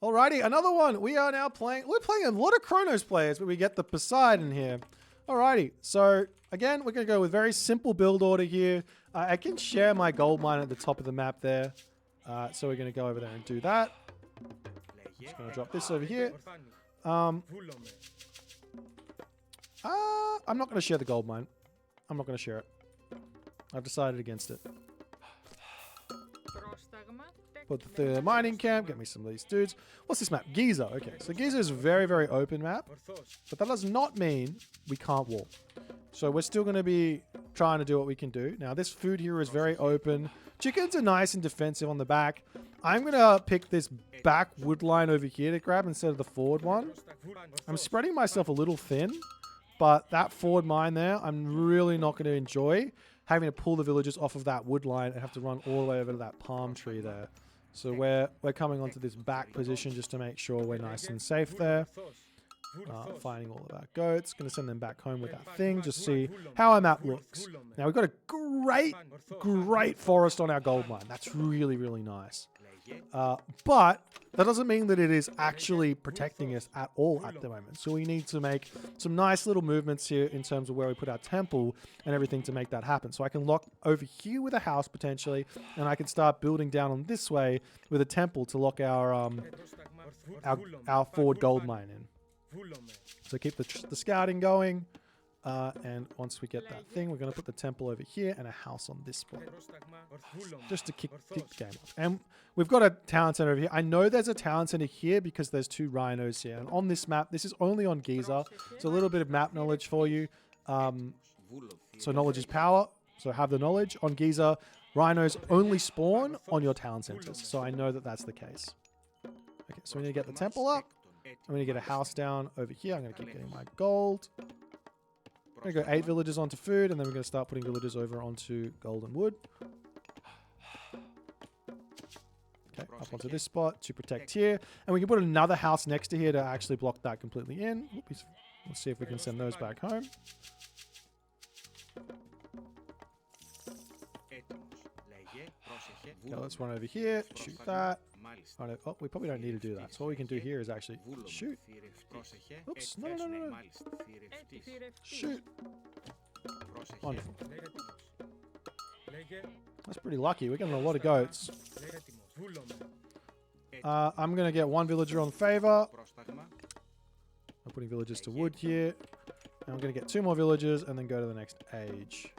Alrighty, another one. We are now playing. We're playing a lot of Chronos players, but we get the Poseidon here. Alrighty, so again, we're going to go with very simple build order here. I can share my gold mine at the top of the map there. So we're going to go over there and do that. Just going to drop this over here. I'm not going to share the gold mine. I'm not going to share it. I've decided against it. Put the mining camp, get me some of these dudes. What's this map? Giza. Okay, so Giza is a very, very open map. But that does not mean we can't walk. So we're still going to be trying to do what we can do. Now, this food here is very open. Chickens are nice and defensive on the back. I'm going to pick this back wood line over here to grab instead of the forward one. I'm spreading myself a little thin. But that forward mine there, I'm really not going to enjoy having to pull the villagers off of that wood line and have to run all the way over to that palm tree there. So we're coming onto this back position just to make sure we're nice and safe there. Finding all of our goats. Going to send them back home with that thing. Just see how our map looks. Now, we've got a great forest on our gold mine. That's really, really nice. But that doesn't mean that it is actually protecting us at all at the moment. So we need to make some nice little movements here in terms of where we put our temple and everything to make that happen. So I can lock over here with a house potentially, and I can start building down on this way with a temple to lock our forward gold mine in. So keep the scouting going. And once we get that thing, we're going to put the temple over here and a house on this spot. Just to kick the game off. And we've got a town center over here. I know there's a town center here because there's 2 rhinos here. And on this map, this is only on Giza. So a little bit of map knowledge for you. So knowledge is power. So have the knowledge. On Giza, rhinos only spawn on your town centers. So I know that that's the case. Okay, so we need to get the temple up. I'm going to get a house down over here. I'm going to keep getting my gold. We're going to go 8 villagers onto food, and then we're going to start putting villagers over onto golden wood. Okay, up onto this spot to protect here. And we can put another house next to here to actually block that completely in. Let's see if we can send those back home. Okay, let's run over here, shoot that. Oh, we probably don't need to do that. So what we can do here is actually shoot. Oops, no. Shoot. Wonderful. That's pretty lucky. We're getting a lot of goats. I'm going to get 1 villager on favor. I'm putting villagers to wood here. And I'm going to get 2 more villagers and then go to the next age.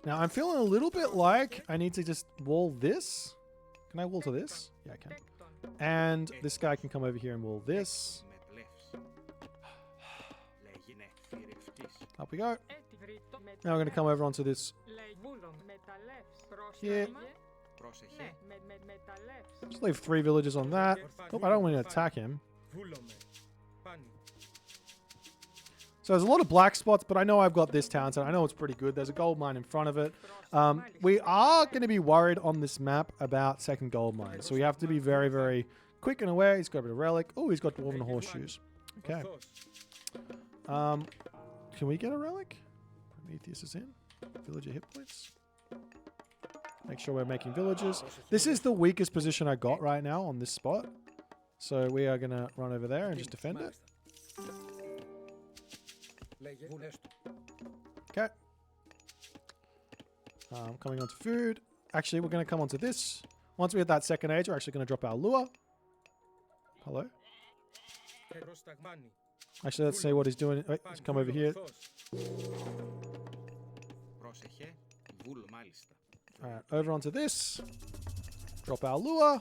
Now, I'm feeling a little bit like I need to just wall this. Can I wall to this? Yeah, I can. And this guy can come over here and wall this. Up we go. Now we're going to come over onto this here. Just leave 3 villagers on that. Oh, I don't want to attack him. So there's a lot of black spots, but I know I've got this town, so I know it's pretty good. There's a gold mine in front of it. We are going to be worried on this map about second gold mine. So we have to be very, very quick and aware. He's got a bit of relic. Oh, he's got dwarven horseshoes. Okay. Can we get a relic? Prometheus is in. Villager hit points. Make sure we're making villagers. This is the weakest position I got right now on this spot. So we are going to run over there and just defend it. Okay. Coming on to food. Actually, we're going to come on to this. Once we hit that second age, we're actually going to drop our lure. Hello? Actually, let's see what he's doing. Wait, let's come over here. Alright, over onto this. Drop our lure.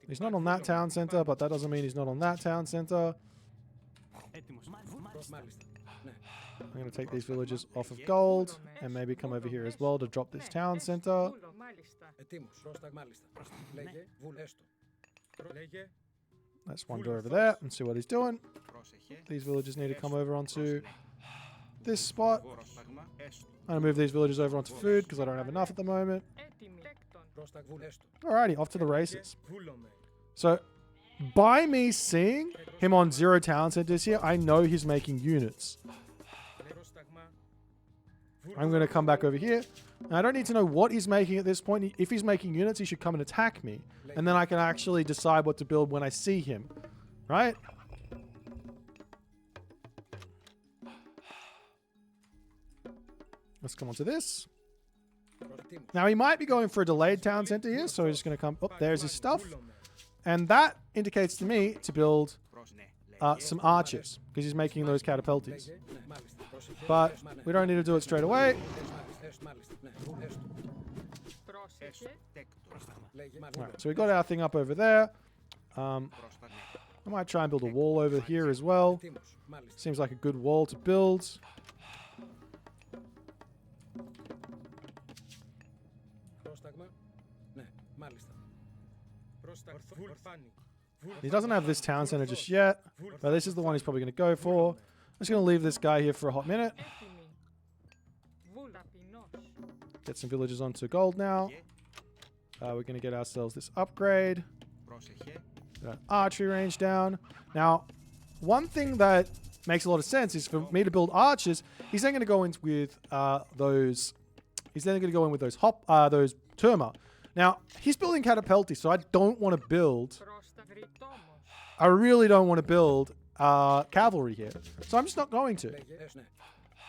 He's not on that town center, but that doesn't mean he's not on that town center. I'm going to take these villagers off of gold and maybe come over here as well to drop this town center. Let's wander over there and see what he's doing. These villagers need to come over onto this spot. I'm going to move these villagers over onto food because I don't have enough at the moment. Alrighty, off to the races. So, by me seeing him on 0 town centers here, I know he's making units. I'm going to come back over here. And I don't need to know what he's making at this point. If he's making units, he should come and attack me. And then I can actually decide what to build when I see him. Right? Let's come on to this. Now, he might be going for a delayed town center here. So he's just going to come... Oh, there's his stuff. And that indicates to me to build some archers. Because he's making those catapulties. But we don't need to do it straight away. Alright, so we got our thing up over there. I might try and build a wall over here as well. Seems like a good wall to build. He doesn't have this town center just yet, but this is the one he's probably going to go for. I'm just going to leave this guy here for a hot minute. Get some villagers onto gold now. We're going to get ourselves this upgrade. Get our archery range down. Now, one thing that makes a lot of sense is for me to build archers. He's then going to go in with those. He's then going to go in with those those Turma. Now, he's building catapulti, so I don't want to build... I really don't want to build cavalry here. So I'm just not going to.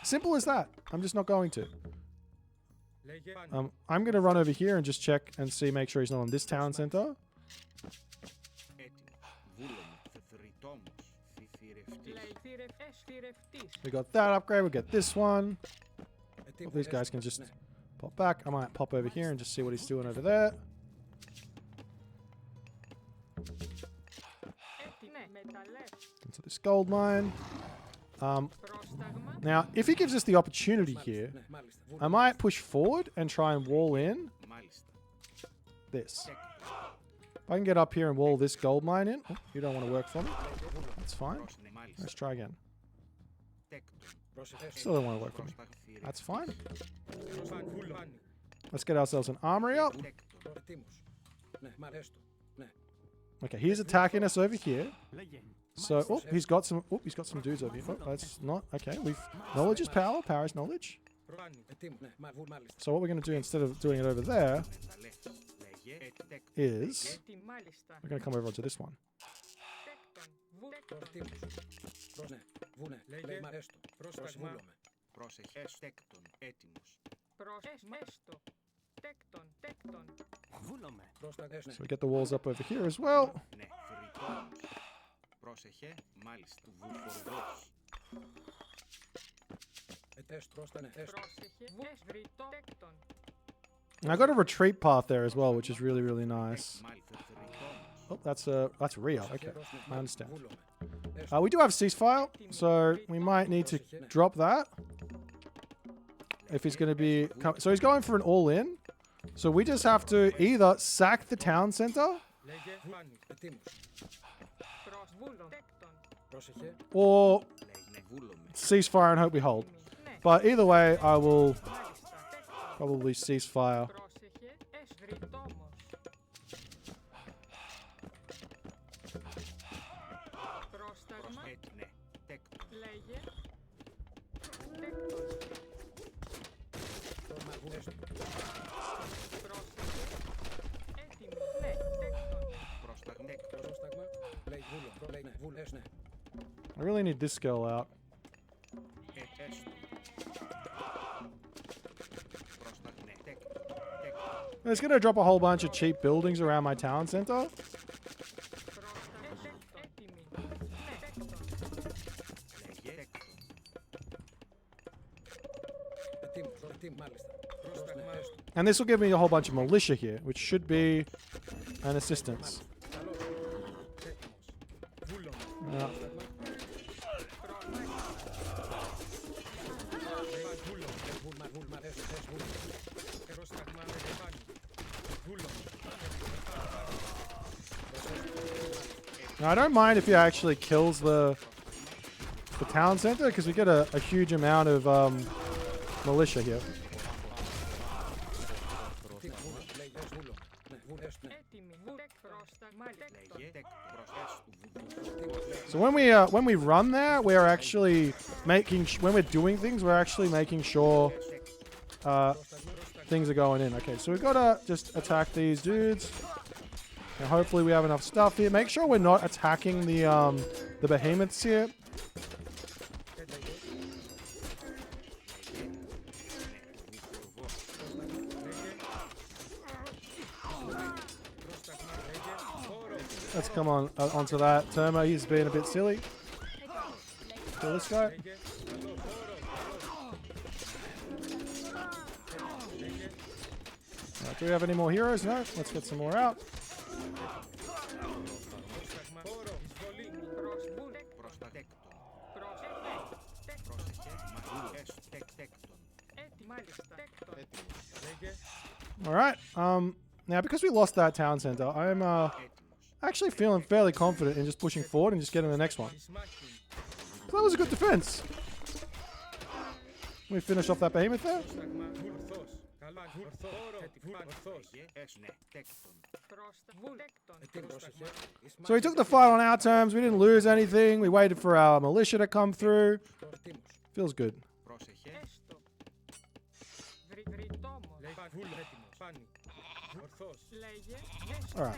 Simple as that. I'm just not going to. I'm going to run over here and just check and see, make sure he's not on this town center. We got that upgrade. We'll get this one. These guys can just... pop back. I might pop over here and just see what he's doing over there. Into this gold mine. Now, if he gives us the opportunity here, I might push forward and try and wall in this. If I can get up here and wall this gold mine in. Oh, you don't want to work for me. That's fine. Let's try again. Still don't want to work for me. That's fine. Let's get ourselves an armory up. Okay, he's attacking us over here. So, oh, he's got some dudes over here. Oh, that's not okay. Knowledge is power. Power is knowledge. So what we're going to do instead of doing it over there is we're going to come over onto this one. So we get the walls up over here as well. And I got a retreat path there as well, which is really, really nice. Oh, that's Rio. Okay, I understand. We do have ceasefire, so we might need to drop that. If he's going to be... So he's going for an all-in. So we just have to either sack the town center or ceasefire and hope we hold. But either way, I will probably ceasefire. I really need this girl out. It's going to drop a whole bunch of cheap buildings around my town center. And this will give me a whole bunch of militia here, which should be an assistance. Yeah. Now, I don't mind if he actually kills the town center, because we get a huge amount of militia here. So when we run there, we're actually making when we're doing things, we're actually making sure things are going in. Okay, so we've got to just attack these dudes. And hopefully we have enough stuff here. Make sure we're not attacking the behemoths here. Let's come on onto that. Terma, he's being a bit silly. Kill this guy. Right, do we have any more heroes? No. Let's get some more out. All right. Now, because we lost that town center, I'm actually feeling fairly confident in just pushing forward and just getting the next one. So that was a good defense. Let me finish off that behemoth there. So we took the fight on our terms. We didn't lose anything. We waited for our militia to come through. Feels good. Alright.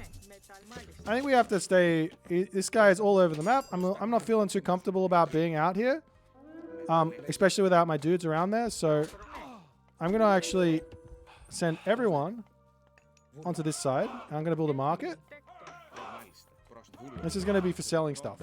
I think we have to stay... This guy is all over the map. I'm not feeling too comfortable about being out here. Especially without my dudes around there. So I'm going to actually send everyone onto this side. I'm going to build a market. This is going to be for selling stuff.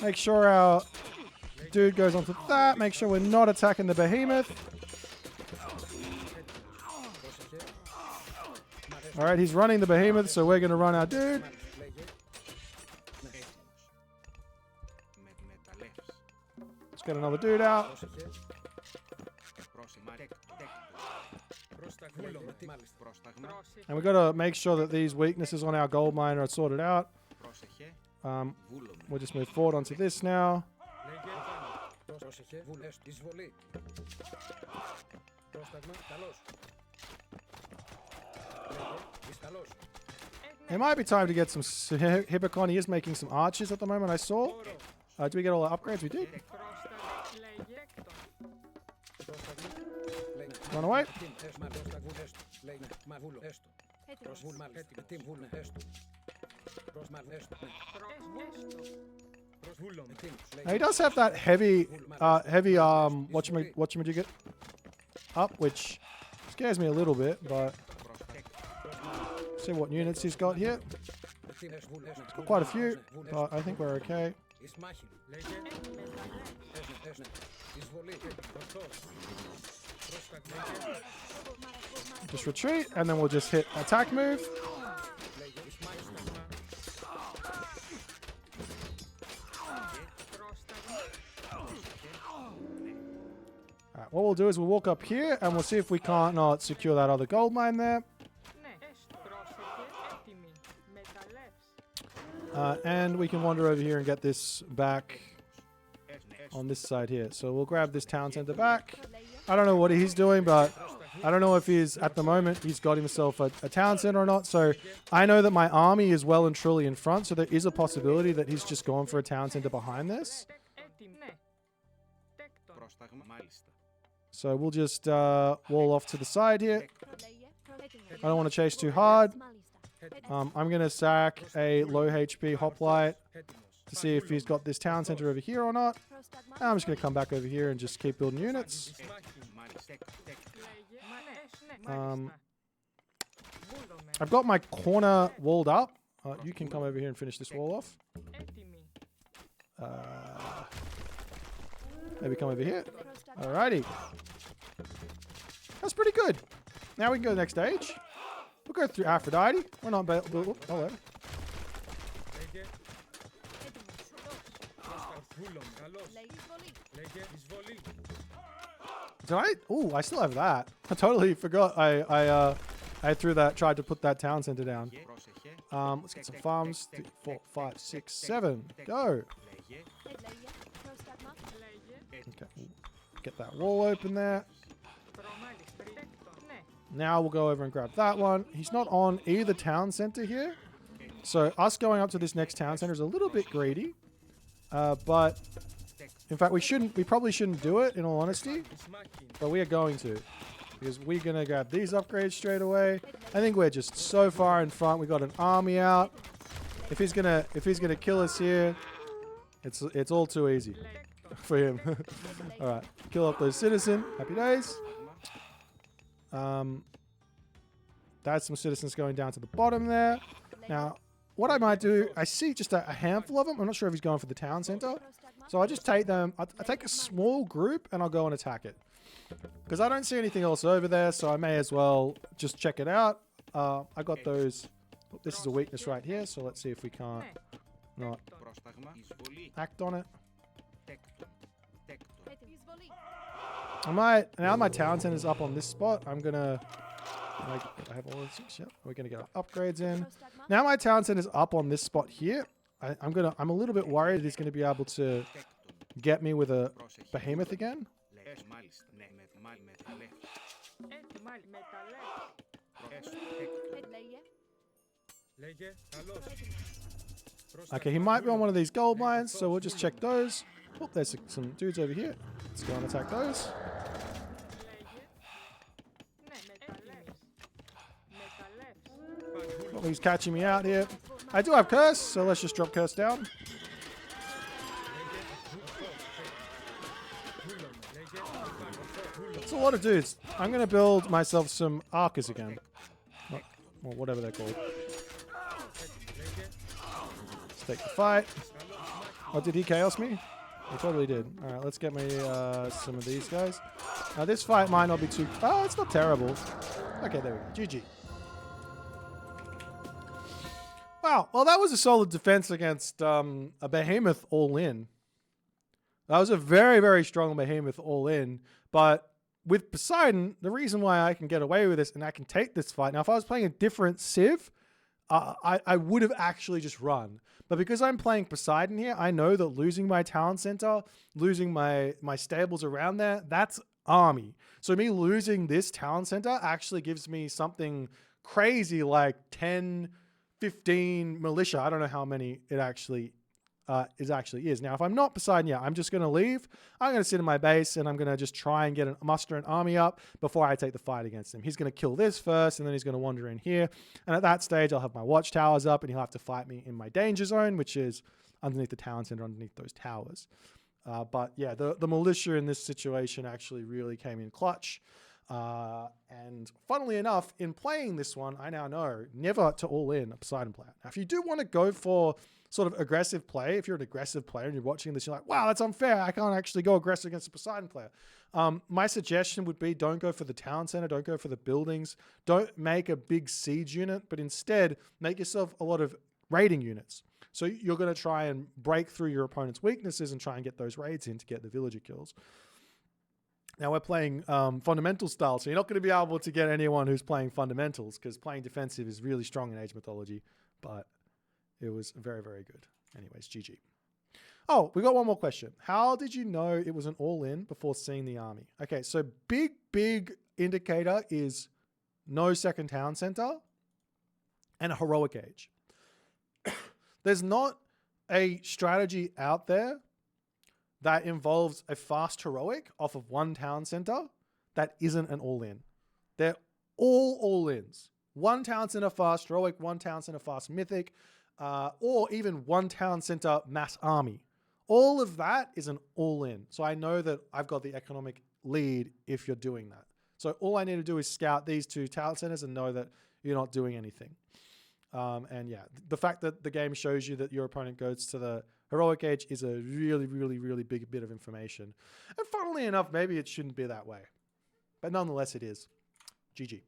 Make sure our dude goes onto that. Make sure we're not attacking the behemoth. Alright, he's running the behemoth, so we're going to run our dude. Let's get another dude out. And we've got to make sure that these weaknesses on our gold mine are sorted out. We'll just move forward onto this now. It might be time to get some Hippocon. He is making some archers at the moment, I saw. Do we get all the upgrades? We did. Run away. Now he does have that heavy whatchamajigget up, which scares me a little bit, but see what units he's got here. He's got quite a few, but I think we're okay. Just retreat, and then we'll just hit attack move. Alright, what we'll do is we'll walk up here, and we'll see if we can't not secure that other gold mine there. And we can wander over here and get this back on this side here. So we'll grab this town center back. I don't know what he's doing, but I don't know if he's, at the moment, he's got himself a town center or not. So I know that my army is well and truly in front. So there is a possibility that he's just gone for a town center behind this. So we'll just wall off to the side here. I don't want to chase too hard. I'm going to sack a low HP hoplite to see if he's got this town center over here or not. I'm just going to come back over here and just keep building units. I've got my corner walled up. You can come over here and finish this wall off. Maybe come over here. Alrighty. That's pretty good. Now we can go to the next stage. We'll go through Aphrodite. We're not... Hello. Did I? Ooh, I still have that. I totally forgot. I I tried to put that town center down. Let's get some farms. 3, 4, 5, 6, 7. Go. Okay. Get that wall open there. Now we'll go over and grab that one. He's not on either town center here. So us going up to this next town center is a little bit greedy. But in fact, we probably shouldn't do it, in all honesty. But we are going to. Because we're going to grab these upgrades straight away. I think we're just so far in front. We got an army out. If he's gonna kill us here, it's all too easy for him. All right, kill off those citizens. Happy days. That's some citizens going down to the bottom there. Now, what I might do, I see just a handful of them. I'm not sure if he's going for the town center. So I'll just take them. I take a small group and I'll go and attack it. Because I don't see anything else over there, so I may as well just check it out. I got those. This is a weakness right here, so let's see if we can't not act on it. Now my town center is up on this spot. I'm gonna, I have all this. Yep, we're gonna get our upgrades in. Now my town center is up on this spot here. I'm a little bit worried he's gonna be able to get me with a behemoth again. Okay, he might be on one of these gold mines, so we'll just check those. Oh, there's some dudes over here. Let's go and attack those. Oh, he's catching me out here. I do have curse, so let's just drop curse down. It's a lot of dudes. I'm going to build myself some archers again. Or whatever they're called. Let's take the fight. Oh, did he chaos me? He totally did. Alright, let's get me some of these guys. Now, this fight might not be too... Oh, it's not terrible. Okay, there we go. GG. Wow. Well, that was a solid defense against a behemoth all-in. That was a very, very strong behemoth all-in. But with Poseidon, the reason why I can get away with this and I can take this fight... Now, if I was playing a different Civ, I would have actually just run. But because I'm playing Poseidon here, I know that losing my town center, losing my stables around there, that's army. So me losing this town center actually gives me something crazy like 10, 15 militia. I don't know how many it actually is. Now, if I'm not Poseidon, yeah, I'm just going to leave. I'm going to sit in my base and I'm going to just try and muster an army up before I take the fight against him. He's going to kill this first and then he's going to wander in here. And at that stage, I'll have my watchtowers up and he'll have to fight me in my danger zone, which is underneath the town center, underneath those towers. But yeah, the militia in this situation actually really came in clutch. And funnily enough, in playing this one, I now know never to all in a Poseidon player. Now, if you do want to go for sort of aggressive play, if you're an aggressive player and you're watching this, you're like, wow, that's unfair. I can't actually go aggressive against a Poseidon player. My suggestion would be don't go for the town center, don't go for the buildings, don't make a big siege unit, but instead make yourself a lot of raiding units. So you're going to try and break through your opponent's weaknesses and try and get those raids in to get the villager kills. Now we're playing fundamental style, so you're not going to be able to get anyone who's playing fundamentals because playing defensive is really strong in Age of Mythology, but it was very, very good. Anyways, GG. Oh, we got one more question. How did you know it was an all-in before seeing the army? Okay, so big indicator is no second town center and a heroic age. There's not a strategy out there that involves a fast heroic off of one town center that isn't an all-in. They're all all-ins. One town center fast heroic, one town center fast mythic, or even one town center mass army. All of that is an all-in. So I know that I've got the economic lead if you're doing that. So all I need to do is scout these two town centers and know that you're not doing anything. And yeah, the fact that the game shows you that your opponent goes to the heroic age is a really big bit of information. And funnily enough, maybe it shouldn't be that way. But nonetheless, it is. GG.